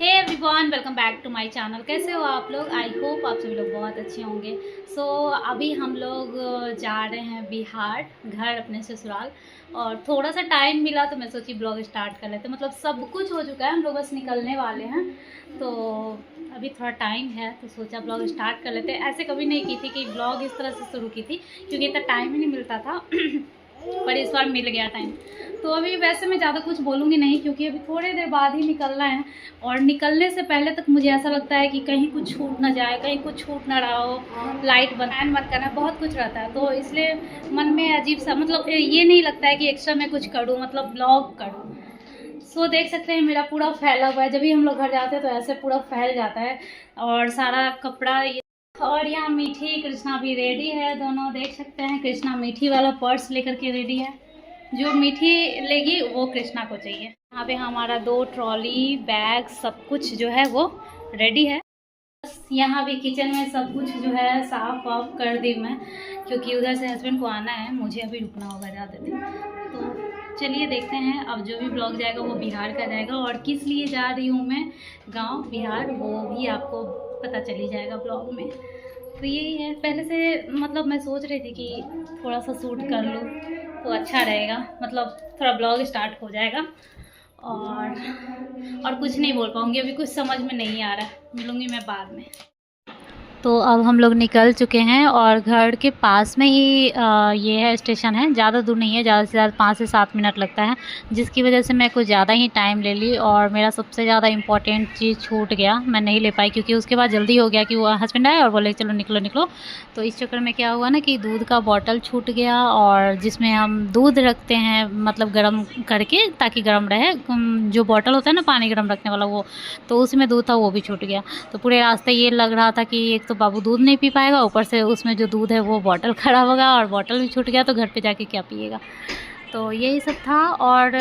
Hey everyone, welcome back to my channel. कैसे हो आप लोग? आई होप आप सभी लोग बहुत अच्छे होंगे। अभी हम लोग जा रहे हैं बिहार, घर अपने ससुराल। और थोड़ा सा टाइम मिला तो मैं सोची ब्लॉग स्टार्ट कर लेते। मतलब सब कुछ हो चुका है, हम लोग बस निकलने वाले हैं। तो अभी थोड़ा टाइम है तो सोचा ब्लॉग स्टार्ट कर लेते। ऐसे कभी नहीं की थी कि ब्लॉग इस तरह से शुरू की थी, क्योंकि इतना टाइम ही नहीं मिलता था पर इस बार मिल गया टाइम। तो अभी वैसे मैं ज़्यादा कुछ बोलूँगी नहीं, क्योंकि अभी थोड़ी देर बाद ही निकलना है। और निकलने से पहले तक मुझे ऐसा लगता है कि कहीं कुछ छूट ना जाए, कहीं कुछ छूट ना रहा हो, लाइट बंद मत करना, बहुत कुछ रहता है। तो इसलिए मन में अजीब सा, मतलब ये नहीं लगता है कि एक्स्ट्रा मैं कुछ करूँ, मतलब ब्लॉग करूँ। देख सकते हैं मेरा पूरा फैला हुआ है। जब भी हम लोग घर जाते हैं तो ऐसे पूरा फैल जाता है और सारा कपड़ा। और यहाँ मीठी कृष्णा भी रेडी है, दोनों देख सकते हैं। कृष्णा मीठी वाला पर्स लेकर के रेडी है। जो मीठी लेगी वो कृष्णा को चाहिए। यहाँ पे हमारा 2 ट्रॉली बैग सब कुछ जो है वो रेडी है। यहाँ भी किचन में सब कुछ जो है साफ वाफ कर दी मैं, क्योंकि उधर से हस्बैंड को आना है, मुझे अभी रुकना होगा ज़्यादा दिन। तो चलिए देखते हैं। अब जो भी ब्लॉग जाएगा वो बिहार का जाएगा, और किस लिए जा रही हूँ मैं गांव बिहार वो भी आपको पता चली जाएगा ब्लॉग में। तो यही है। पहले से मतलब मैं सोच रही थी कि थोड़ा सा शूट कर लूँ तो अच्छा रहेगा, मतलब थोड़ा ब्लॉग स्टार्ट हो जाएगा। और कुछ नहीं बोल पाऊँगी, अभी कुछ समझ में नहीं आ रहा। मिलूँगी मैं बाद में। तो अब हम लोग निकल चुके हैं और घर के पास में ही ये है, स्टेशन है। ज़्यादा दूर नहीं है, ज़्यादा से ज़्यादा 5 से 7 मिनट लगता है, जिसकी वजह से मैं कुछ ज़्यादा ही टाइम ले ली। और मेरा सबसे ज़्यादा इम्पोर्टेंट चीज़ छूट गया, मैं नहीं ले पाई, क्योंकि उसके बाद जल्दी हो गया कि वो हस्बैंड आए और बोले चलो निकलो निकलो। तो इस चक्कर में क्या हुआ ना कि दूध का बॉटल छूट गया, और जिसमें हम दूध रखते हैं मतलब गर्म करके ताकि गर्म रहे, जो बॉटल होता है ना पानी गर्म रखने वाला, वो तो उसमें दूध था वो भी छूट गया। तो पूरे रास्ते ये लग रहा था कि एक तो बाबू दूध नहीं पी पाएगा, ऊपर से उसमें जो दूध है वो बॉटल ख़राब होगा, और बॉटल भी छूट गया तो घर पे जाके क्या पिएगा। तो यही सब था। और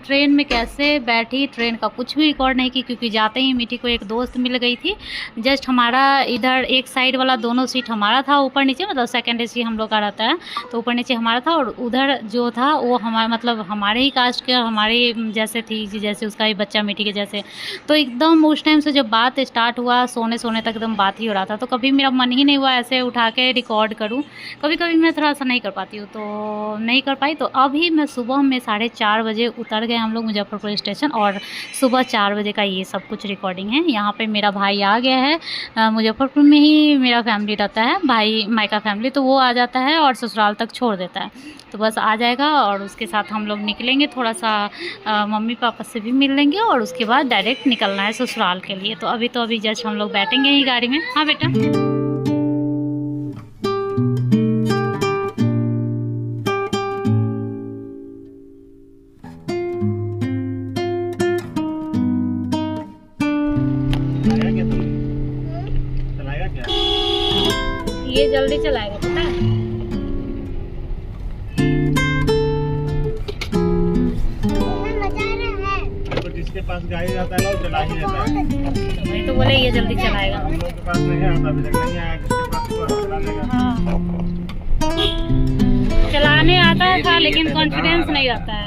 ट्रेन में कैसे बैठी, ट्रेन का कुछ भी रिकॉर्ड नहीं की, क्योंकि जाते ही मीठी को एक दोस्त मिल गई थी। जस्ट हमारा इधर एक साइड वाला दोनों सीट हमारा था, ऊपर नीचे, मतलब सेकंड एसी हम लोग का रहता है तो ऊपर नीचे हमारा था। और उधर जो था वो हमारा मतलब हमारे ही कास्ट के, हमारे जैसे थी, जैसे उसका ही बच्चा मीठी के जैसे। तो एकदम उस टाइम से जब बात स्टार्ट हुआ सोने तक एकदम बात ही हो रहा था। तो कभी मेरा मन ही नहीं हुआ ऐसे उठा के रिकॉर्ड करूँ। कभी कभी मैं थोड़ा सा नहीं कर पाती हूँ, तो नहीं कर पाई। तो अभी मैं सुबह में 4:30 बजे उतर गए हम लोग मुजफ्फरपुर स्टेशन, और सुबह 4 बजे का ये सब कुछ रिकॉर्डिंग है। यहाँ पे मेरा भाई आ गया है। मुजफ्फरपुर में ही मेरा फैमिली रहता है, भाई मायका फैमिली, तो वो आ जाता है और ससुराल तक छोड़ देता है। तो बस आ जाएगा और उसके साथ हम लोग निकलेंगे, थोड़ा सा मम्मी पापा से भी मिल लेंगे, और उसके बाद डायरेक्ट निकलना है ससुराल के लिए। तो अभी जस्ट हम लोग बैठेंगे ही गाड़ी में। हाँ बेटा, ये जल्दी चलाएगा पता है। जिसके पास गाड़ी रहता है वो चला ही लेता है। वही तो बोले ये जल्दी चलाएगा। हम लोग के पास नहीं है, अभी तक नहीं आया। जिसके पास वो चला लेगा। हाँ, चलाने आता था लेकिन कॉन्फिडेंस नहीं रहता है।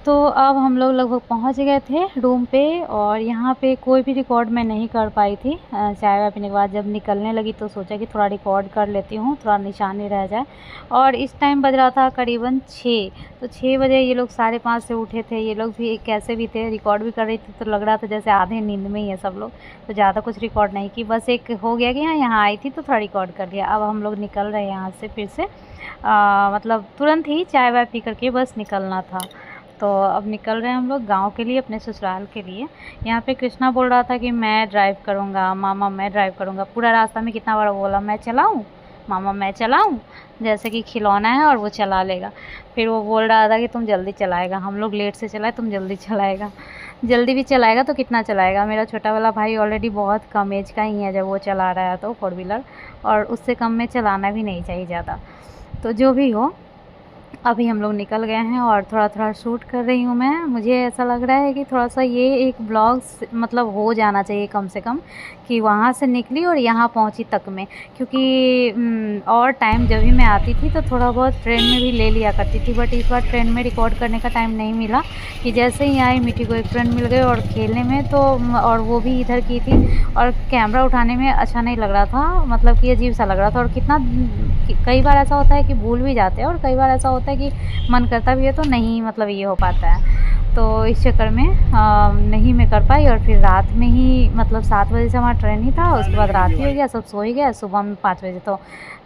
तो अब हम लोग लगभग पहुंच गए थे रूम पे, और यहाँ पे कोई भी रिकॉर्ड मैं नहीं कर पाई थी। चाय वाय पीने के बाद जब निकलने लगी तो सोचा कि थोड़ा रिकॉर्ड कर लेती हूँ, थोड़ा निशानी रह जाए। और इस टाइम बज रहा था करीबन 6। तो 6 बजे ये लोग 5:30 से उठे थे। ये लोग भी कैसे भी थे, रिकॉर्ड भी कर रही थी, तो लग रहा था जैसे आधे नींद में ही है सब लोग। तो ज़्यादा कुछ रिकॉर्ड नहीं की, बस एक हो गया कि हाँ यहाँ आई थी तो थोड़ा रिकॉर्ड कर लिया। अब हम लोग निकल रहे हैं यहाँ से फिर से, मतलब तुरंत ही चाय वाय पी करके बस निकलना था। तो अब निकल रहे हैं हम लोग गांव के लिए, अपने ससुराल के लिए। यहाँ पे कृष्णा बोल रहा था कि मैं ड्राइव करूँगा, मामा मैं ड्राइव करूँगा। पूरा रास्ता में कितना बार बोला मैं चलाऊँ, मामा मैं चलाऊं, जैसे कि खिलौना है और वो चला लेगा। फिर वो बोल रहा था कि तुम जल्दी चलाएगा, हम लोग लेट से चलाए, तुम जल्दी चलाएगा। जल्दी भी चलाएगा तो कितना चलाएगा, मेरा छोटा वाला भाई ऑलरेडी बहुत कम एज का ही है जब वो चला रहा है तो 4 व्हीलर, और उससे कम में चलाना भी नहीं चाहिए ज़्यादा। तो जो भी हो, अभी हम लोग निकल गए हैं और थोड़ा थोड़ा शूट कर रही हूँ मैं। मुझे ऐसा लग रहा है कि थोड़ा सा ये एक ब्लॉग मतलब हो जाना चाहिए कम से कम, कि वहाँ से निकली और यहाँ पहुँची तक में, क्योंकि और टाइम जब भी मैं आती थी तो थोड़ा बहुत ट्रेन में भी ले लिया करती थी, बट इस बार ट्रेन में रिकॉर्ड करने का टाइम नहीं मिला। कि जैसे ही आई मिट्टी को एक फ्रेंड मिल गए और खेलने में तो, और वो भी इधर की थी, और कैमरा उठाने में अच्छा नहीं लग रहा था, मतलब कि अजीब सा लग रहा था। और कितना कई बार ऐसा होता है कि भूल भी जाते हैं, और कई बार ऐसा होता है कि मन करता भी है तो नहीं, मतलब ये हो पाता है। तो इस चक्कर में नहीं मैं कर पाई। और फिर रात में ही, मतलब 7 बजे से हमारा ट्रेन ही था, उसके बाद रात ही हो गया, सब सो ही गया। सुबह में 5 बजे तो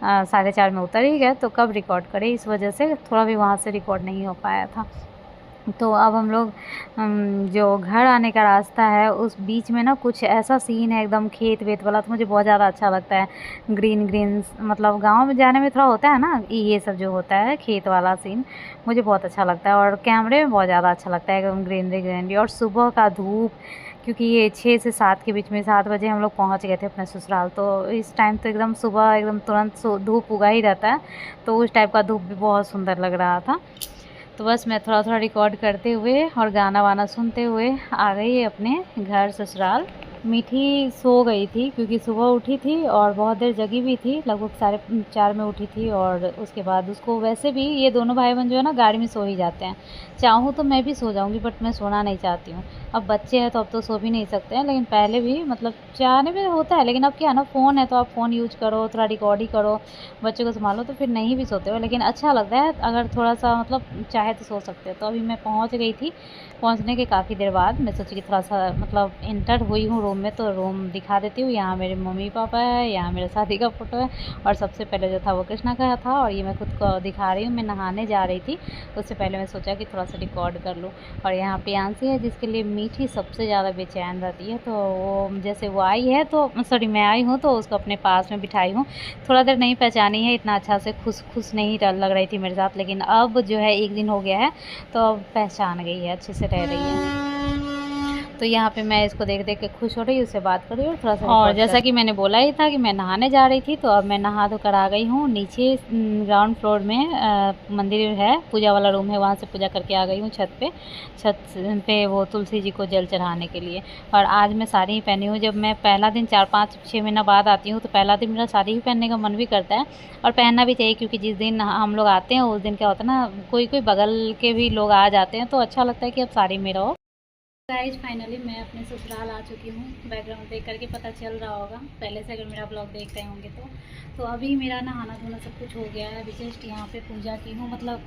4:30 में उतर ही गए, तो कब रिकॉर्ड करें, इस वजह से थोड़ा भी वहाँ से रिकॉर्ड नहीं हो पाया था। तो अब हम लोग जो घर आने का रास्ता है उस बीच में ना कुछ ऐसा सीन है एकदम खेत वेत वाला, तो मुझे बहुत ज़्यादा अच्छा लगता है। ग्रीन ग्रीन, मतलब गांव में जाने में थोड़ा होता है ना ये सब जो होता है खेत वाला सीन, मुझे बहुत अच्छा लगता है। और कैमरे में बहुत ज़्यादा अच्छा लगता है एकदम ग्रीनरी ग्रीनरी। और सुबह का धूप, क्योंकि ये 6 से 7 के बीच में, 7 बजे हम लोग पहुँच गए थे अपने ससुराल, तो इस टाइम तो एकदम सुबह एकदम तुरंत धूप उगा ही रहता है, तो उस टाइप का धूप भी बहुत सुंदर लग रहा था। तो बस मैं थोड़ा थोड़ा रिकॉर्ड करते हुए और गाना वाना सुनते हुए आ गई अपने घर ससुराल। मीठी सो गई थी क्योंकि सुबह उठी थी और बहुत देर जगी भी थी, लगभग 4:30 में उठी थी। और उसके बाद उसको, वैसे भी ये दोनों भाई बहन जो है ना गाड़ी में सो ही जाते हैं। चाहूँ तो मैं भी सो जाऊँगी, बट मैं सोना नहीं चाहती हूँ। अब बच्चे हैं तो अब तो सो भी नहीं सकते हैं, लेकिन पहले भी मतलब चाहने में होता है, लेकिन अब क्या है ना, फ़ोन है तो आप फ़ोन यूज करो, थोड़ा रिकॉर्ड ही करो, बच्चों को संभालो, तो फिर नहीं भी सोते हो। लेकिन अच्छा लगता है अगर थोड़ा सा मतलब चाहे तो सो सकते हो। तो अभी मैं पहुँच गई थी। पहुँचने के काफ़ी देर बाद मैं सोची कि थोड़ा सा मतलब इंटर हुई हूँ रूम में, तो रूम दिखा देती हूँ। यहाँ मेरे मम्मी पापा है, यहाँ मेरे शादी का फ़ोटो है, और सबसे पहले जो था वो कृष्णा का था। और ये मैं खुद को दिखा रही हूँ, मैं नहाने जा रही थी, उससे पहले मैं सोचा कि थोड़ा सा रिकॉर्ड कर लूँ। और यहाँ प्रियांशी है जिसके लिए मीठी सबसे ज़्यादा बेचैन रहती है, तो वो जैसे वो आई है, तो सॉरी मैं आई हूँ तो उसको अपने पास में बिठाई हूँ। थोड़ा देर नहीं पहचानी है, इतना अच्छा से खुश नहीं लग रही थी मेरे साथ, लेकिन अब जो है 1 दिन हो गया है तो अब पहचान गई है, अच्छे से रह रही है। तो यहाँ पे मैं इसको देख देख के खुश हो रही हूँ, उससे बात कर रही हूँ थोड़ा सा। और जैसा कि मैंने बोला ही था कि मैं नहाने जा रही थी, तो अब मैं नहा धोकर आ गई हूँ नीचे। ग्राउंड फ्लोर में मंदिर है, पूजा वाला रूम है, वहाँ से पूजा करके आ गई हूँ छत पे वो तुलसी जी को जल चढ़ाने के लिए। और आज मैं साड़ी ही पहनी हूँ। जब मैं पहला दिन 4-5-6 महीना बाद आती हूँ तो पहला दिन मेरा साड़ी ही पहनने का मन भी करता है, और पहनना भी चाहिए, क्योंकि जिस दिन हम लोग आते हैं उस दिन क्या होता है ना, कोई बगल के भी लोग आ जाते हैं, तो अच्छा लगता है कि अब साड़ी में रहो। गाइज फाइनली मैं अपने ससुराल आ चुकी हूँ। बैकग्राउंड देख करके पता चल रहा होगा पहले से, अगर मेरा ब्लॉग देख रहे होंगे तो अभी मेरा नहाना धोना सब कुछ हो गया है। अभी जस्ट यहाँ पे पूजा की हूँ, मतलब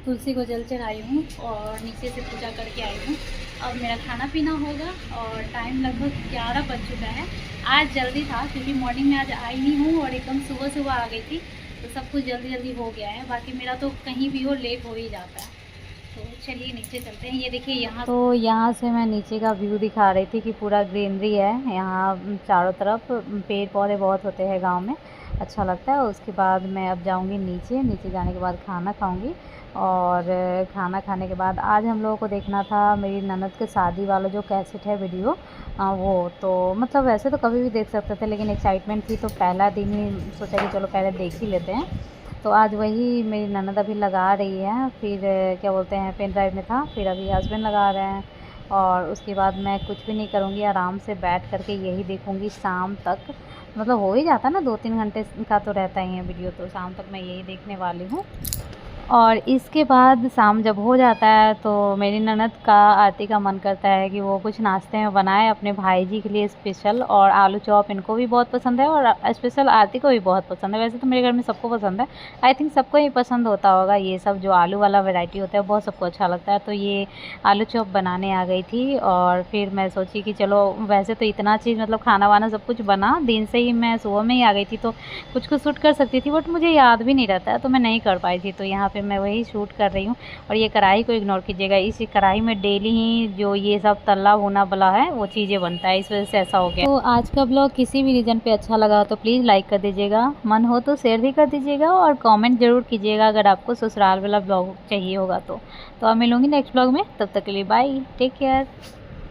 तुलसी को जल चढ़ाई हूँ और नीचे से पूजा करके आई हूँ। अब मेरा खाना पीना होगा और टाइम लगभग 11 बज चुका है। आज जल्दी था क्योंकि मॉर्निंग में आज आई नहीं हूँ और एकदम सुबह आ गई थी, तो सब कुछ जल्दी हो गया है। बाकी मेरा तो कहीं भी हो लेट हो ही जाता है। तो चलिए नीचे चलते हैं। ये देखिए यहाँ, तो यहाँ से मैं नीचे का व्यू दिखा रही थी कि पूरा ग्रीनरी है यहाँ चारों तरफ, पेड़ पौधे बहुत होते हैं गांव में, अच्छा लगता है। उसके बाद मैं अब जाऊंगी नीचे जाने के बाद खाना खाऊंगी। और खाना खाने के बाद आज हम लोगों को देखना था मेरी ननद के शादी वाला जो कैसेट है वीडियो, वो तो मतलब वैसे तो कभी भी देख सकते थे, लेकिन एक्साइटमेंट थी तो पहला दिन ही सोचा कि चलो पहले देख ही लेते हैं। तो आज वही मेरी ननद अभी लगा रही है, फिर क्या बोलते हैं पेन ड्राइव में था, फिर अभी हस्बैंड लगा रहे हैं। और उसके बाद मैं कुछ भी नहीं करूँगी, आराम से बैठ करके यही देखूँगी शाम तक। मतलब हो ही जाता है ना, 2-3 घंटे का तो रहता ही है वीडियो, तो शाम तक मैं यही देखने वाली हूँ। और इसके बाद शाम जब हो जाता है तो मेरी ननद का आरती का मन करता है कि वो कुछ नाश्ते में बनाए अपने भाई जी के लिए स्पेशल। और आलू चॉप इनको भी बहुत पसंद है और स्पेशल आरती को भी बहुत पसंद है। वैसे तो मेरे घर में सबको पसंद है, आई थिंक सबको ही पसंद होता होगा ये सब, जो आलू वाला वैरायटी होता है बहुत सबको अच्छा लगता है। तो ये आलू चॉप बनाने आ गई थी और फिर मैं सोची कि चलो, वैसे तो इतना चीज़ मतलब खाना वाना सब कुछ बना, दिन से ही मैं सुबह में ही आ गई थी तो कुछ शूट कर सकती थी, बट मुझे याद भी नहीं रहता है तो मैं नहीं कर पाई थी। तो यहाँ पे मैं वही शूट कर रही हूँ। और ये कढ़ाई को इग्नोर कीजिएगा, इसी कढ़ाई में डेली ही जो ये सब तला भुना बला है वो चीज़ें बनता है, इस वजह से ऐसा हो गया। तो आज का ब्लॉग किसी भी रीज़न पे अच्छा लगा तो प्लीज़ लाइक कर दीजिएगा, मन हो तो शेयर भी कर दीजिएगा और कमेंट ज़रूर कीजिएगा अगर आपको ससुराल वाला ब्लॉग चाहिए होगा तो। अब मिलूँगी नेक्स्ट ब्लॉग में, तब तक के लिए बाय, टेक केयर।